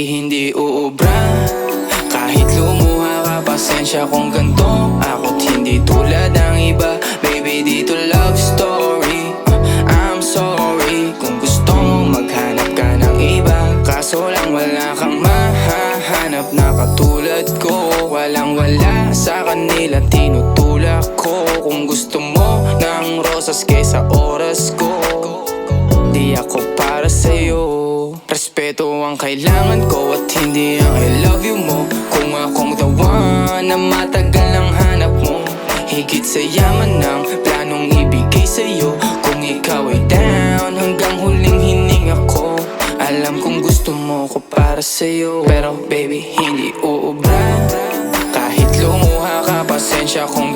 baby, hindi uubra. Kahit lumuha ka, pasensya kung ganto. Ako't hindi tulad ng iba. Baby, dito love story. I'm sorry kung gusto mo maghanap ka ng iba. Kaso lang wala kang mahahanap na katulad ko. Walang wala sa kanila, tinutulak ko. Kung gusto mo ng rosas kaysa oras ko, di ako para sa'yo. Respeto ang kailangan ko at hindi ang I love you mo. Kung akong the one na matagal nang hanap mo, higit sa yaman ng planong ibigay sa'yo. Kung ikaw ay down, hanggang huling hininga ko. Alam kong gusto mo ko para sa'yo, pero baby, hindi uubra. Kahit lumuha ka, pasensya kung